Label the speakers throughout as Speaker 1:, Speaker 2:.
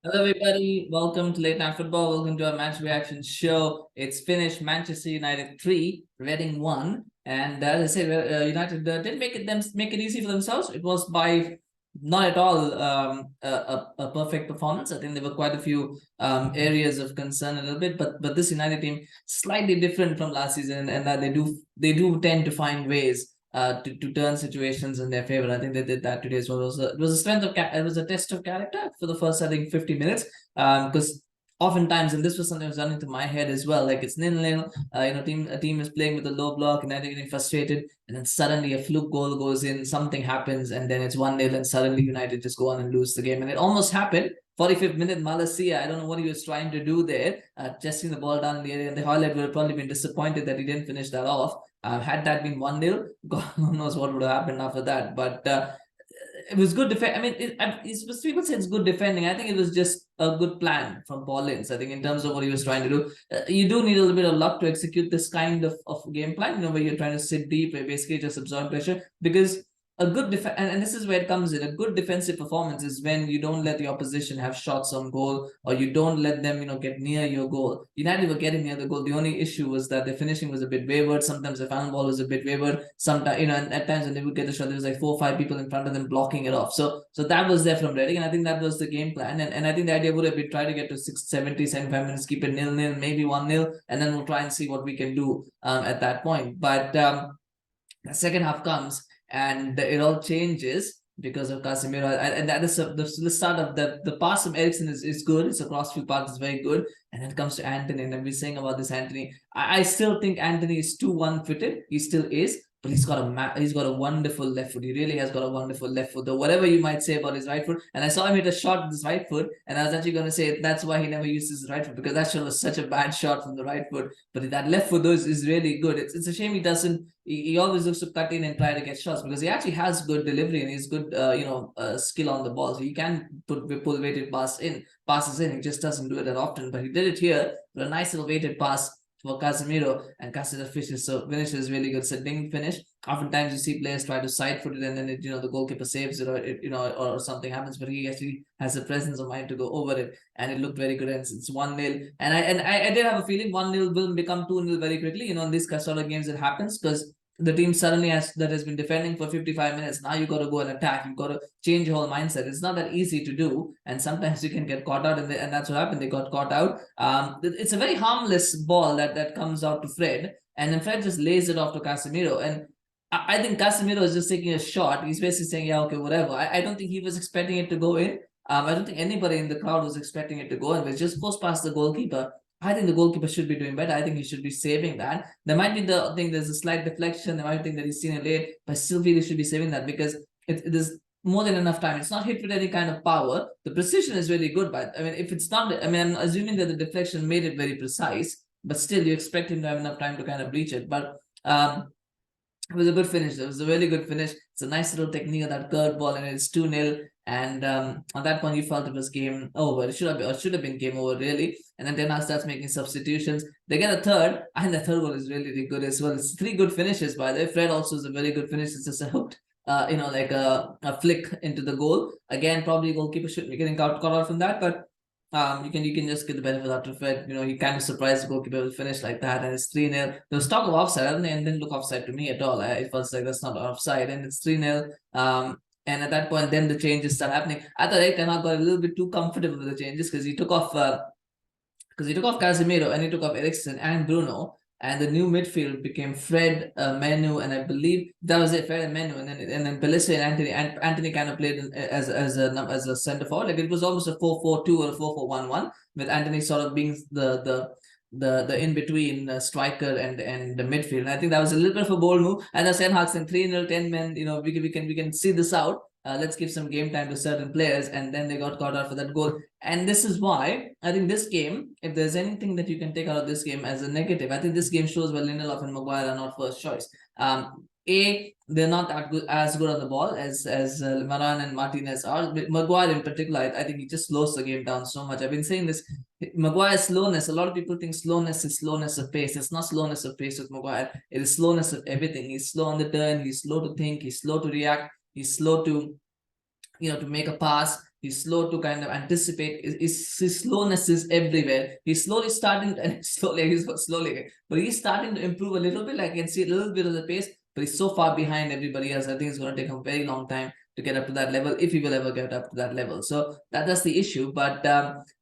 Speaker 1: Hello, everybody. Welcome to Late Night Football. Welcome to our match reaction show. It's finished. Manchester United 3, Reading 1. And as I said, United didn't make it easy for themselves. It was by not at all a perfect performance. I think there were quite a few areas of concern a little bit, but this United team slightly different from last season, and that they do tend to find ways to turn situations in their favor. I think they did that today as well. It was a strength of it was a test of character for the first, I think, 50 minutes. Because oftentimes, and this was something that was running through my head as well, like it's 0-0, a team is playing with a low block and they're getting frustrated, and then suddenly a fluke goal goes in, something happens, and then it's 1-0, and suddenly United just go on and lose the game. And it almost happened. 45th minute, Malacia, I don't know what he was trying to do there, chesting the ball down in the area, and the Hoilett would have probably been disappointed that he didn't finish that off. Had that been 1-0, God knows what would have happened after that. But it was good defense. I mean, people say it's good defending. I think it was just a good plan from Paul Ince. I think in terms of what he was trying to do, you do need a little bit of luck to execute this kind of game plan, where you're trying to sit deep, where basically just absorb pressure. Because a good defense, and this is where it comes in, a good defensive performance is when you don't let the opposition have shots on goal, or you don't let them, get near your goal. United were getting near the goal. The only issue was that the finishing was a bit wayward. Sometimes the final ball was a bit wayward. Sometimes, and at times when they would get the shot, there was like 4 or 5 people in front of them blocking it off. So that was there from Reading, and I think that was the game plan. And I think the idea would have been try to get to 70, 75 minutes, keep it 0-0, maybe 1-0, and then we'll try and see what we can do at that point. But the second half comes, and it all changes because of Casemiro, and that is the start of the pass from Eriksen is good. It's a crossfield pass, it's very good, and then it comes to Antony, and we're saying about this Antony. I still think Antony is too one-footed. He still is, but he's got a wonderful left foot. He really has got a wonderful left foot. Though whatever you might say about his right foot, and I saw him hit a shot with his right foot, and I was actually going to say that's why he never uses his right foot, because that shot was such a bad shot from the right foot. But that left foot though is really good. It's a shame he doesn't. He always looks to cut in and try to get shots, because he actually has good delivery and he's good, skill on the ball. So he can pull weighted passes in. He just doesn't do it that often. But he did it here with a nice little weighted pass for Casemiro, and Casemiro finishes really good. Sitting finish. Oftentimes you see players try to side foot it, and then the goalkeeper saves it, or something happens. But he actually has the presence of mind to go over it, and it looked very good. And it's 1-0. And I did have a feeling 1-0 will become 2-0 very quickly. In these sort of games it happens, because the team suddenly has been defending for 55 minutes. Now you got to go and attack. You've got to change your whole mindset. It's not that easy to do, and sometimes you can get caught out, and that's what happened. They got caught out. It's a very harmless ball that comes out to Fred, and then Fred just lays it off to Casemiro. And I think Casemiro is just taking a shot. He's basically saying, yeah, okay, whatever. I don't think he was expecting it to go in. I don't think anybody in the crowd was expecting it to go in. It just goes past the goalkeeper. I think the goalkeeper should be doing better. I think he should be saving that. There might be the thing, there's a slight deflection. There might be thing that he's seen it late, but I still feel he should be saving that, because it is more than enough time. It's not hit with any kind of power. The precision is really good, but I mean, if it's not, I mean, I'm assuming that the deflection made it very precise, but still you expect him to have enough time to kind of breach it. But it was a good finish. It was a really good finish. It's a nice little technique of that curved ball, and it's 2-0. And at that point, you felt it was game over. It should have been game over, really. And then Ten Hag starts making substitutions. They get a third, and the third one is really, really good as well. It's 3 good finishes, by the way. Fred also is a very good finish. It's just a hooked, like a flick into the goal. Again, probably goalkeeper should be getting caught out from that, but you can just get the benefit out of it. He kind of surprised the goalkeeper will finish like that, and it's 3-0. There was talk of offside, and didn't look offside to me at all. It was like that's not offside, and it's 3-0. And at that point, then the changes start happening. I thought Ten Hag got a little bit too comfortable with the changes, because he took off Casemiro, and he took off Eriksen and Bruno, and the new midfield became Fred, Menu, and I believe that was it, Fred and Menu, and then Malacia and Antony. And Antony kind of played as a centre forward. Like it was almost a 4-4-2 or a 4-4-1-1, with Antony sort of being the in-between striker and the midfield. And I think that was a little bit of a bold move. And as Ten Hag said, 3-0, 10 men, we can see this out. Let's give some game time to certain players, and then they got caught out for that goal. And this is why I think this game, if there's anything that you can take out of this game as a negative, I think this game shows why Lindelof and Maguire are not first choice. They're not as good on the ball as Varane and Martinez are. Maguire in particular, I think he just slows the game down so much. I've been saying this. Maguire's slowness, a lot of people think slowness is slowness of pace. It's not slowness of pace with Maguire. It is slowness of everything. He's slow on the turn. He's slow to think. He's slow to react. He's slow to, to make a pass. He's slow to kind of anticipate. His slowness is everywhere. He's slowly starting, and slowly, but he's starting to improve a little bit. Like I can see a little bit of the pace, but he's so far behind everybody else. I think it's going to take him a very long time to get up to that level, if he will ever get up to that level. So that's the issue. But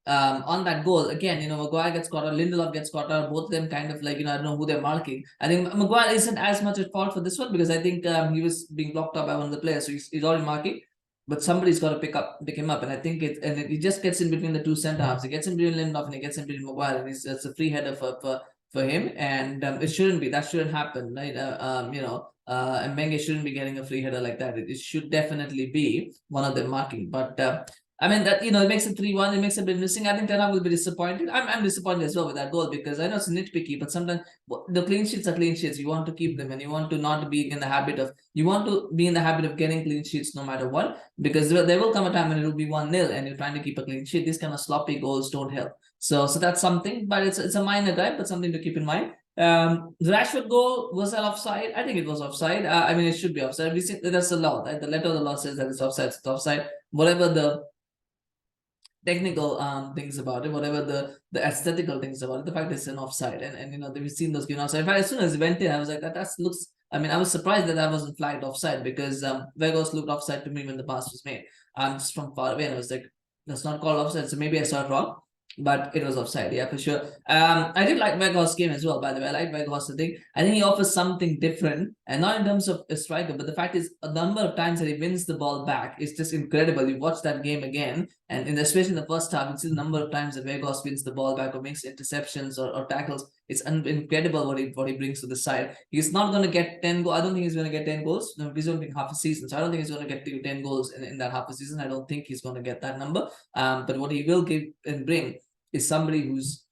Speaker 1: on that goal, again, Maguire gets caught out, Lindelof gets caught out, both of them kind of like, I don't know who they're marking. I think Maguire isn't as much at fault for this one, because I think he was being blocked up by one of the players, so he's already marking. But somebody's got to pick him up, and I think he just gets in between the two centre halves. He gets in between Lindelof and he gets in between Maguire, and it's a free header for him, and it shouldn't be. That shouldn't happen, right? And Menge shouldn't be getting a free header like that. It should definitely be one of them marking. But I mean, that, it makes it 3-1. It makes it a bit missing. I think Ten Hag will be disappointed. I'm disappointed as well with that goal, because I know it's nitpicky, but sometimes the clean sheets are clean sheets. You want to keep them, and you want to not be in the habit of getting clean sheets no matter what, because there will come a time when it will be 1-0 and you're trying to keep a clean sheet. These kind of sloppy goals don't help. So that's something, but it's a minor guy, but something to keep in mind. The Rashford goal, was that offside? I think it was offside. I mean, it should be offside. We see that's the law. Right? The letter of the law says that it's offside. It's offside. Whatever the technical things about it, whatever the aesthetical things about it, the fact it's an offside, and we've seen those given offside. In fact, as soon as it went in, I was like, that looks. I mean, I was surprised that wasn't flagged offside, because Weghorst looked offside to me when the pass was made. Just from far away, and I was like, that's not called offside. So maybe I saw it wrong. But it was offside, yeah, for sure. I did like Weghorst's game as well, by the way. I like Weghorst. I think he offers something different, and not in terms of a striker, but the fact is, a number of times that he wins the ball back is just incredible. You watch that game again, and especially in the first half, you see the number of times that Weghorst wins the ball back or makes interceptions or tackles. It's incredible what he brings to the side. He's not going to get 10 goals. I don't think he's going to get 10 goals. No, he's only half a season, so I don't think he's going to get 10 goals in that half a season. I don't think he's going to get that number. But what he will give and bring is somebody who's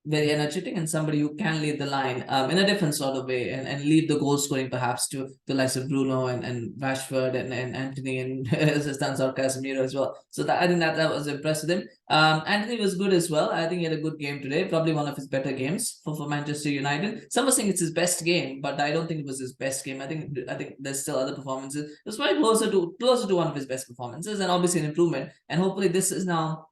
Speaker 1: very energetic and somebody who can lead the line in a different sort of way, and lead the goal scoring perhaps to the likes of Bruno and Rashford and Antony, and as it turns out, Casemiro as well. So I think that was impressive with him. Antony was good as well. I think he had a good game today, probably one of his better games for Manchester United. Some were saying it's his best game, but I don't think it was his best game. I think there's still other performances. It was probably closer to one of his best performances, and obviously an improvement. And hopefully this is now,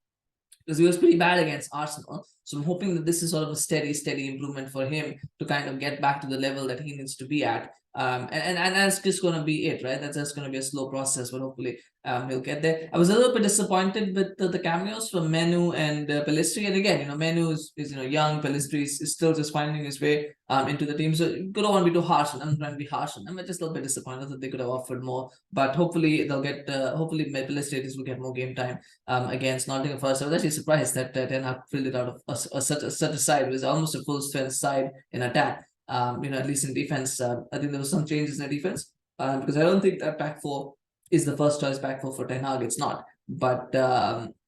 Speaker 1: because he was pretty bad against Arsenal. So I'm hoping that this is sort of a steady improvement for him to kind of get back to the level that he needs to be at. And that's just going to be it, right? That's just going to be a slow process, but hopefully he'll get there. I was a little bit disappointed with the cameos from Manu and Pellistri. And again, Manu is young. Pellistri is still just finding his way into the team. So you don't want to be too harsh. I'm trying to be harsh on them. I'm just a little bit disappointed that they could have offered more. But hopefully they'll get. Hopefully Pellistri will get more game time against Nottingham Forest. I was actually surprised that Ten Hag filled it out of such a side. It was almost a full strength side in attack. At least in defense, I think there was some changes in the defense because I don't think that back four is the first choice back four for Ten Hag. It's not, but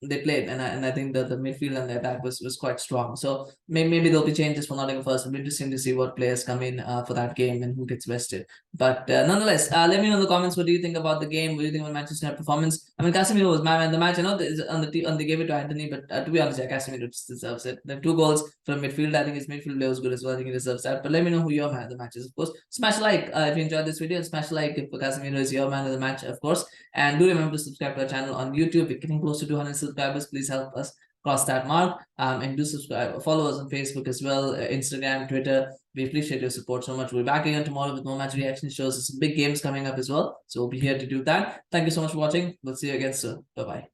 Speaker 1: they played, and I think the midfield and the attack was quite strong. So maybe there'll be changes for Nottingham Forest. It'll be interesting to see what players come in for that game and who gets rested. But nonetheless, let me know in the comments, what do you think about the game? What do you think about Manchester United performance? I mean, Casemiro was man of the match. I know they gave it to Antony, but to be honest, Casemiro just deserves it. The 2 goals from midfield. I think his midfield play was good as well. I think he deserves that. But let me know who your man of the match is, of course. Smash a like if you enjoyed this video. Smash a like if Casemiro is your man of the match, of course. And do remember to subscribe to our channel on YouTube. We're getting close to 200 subscribers. Please help us cross that mark. And do subscribe. Follow us on Facebook as well, Instagram, Twitter. We appreciate your support so much. We'll be back again tomorrow with more match reaction shows. Some big games coming up as well. So we'll be here to do that. Thank you so much for watching. We'll see you again soon. Bye-bye.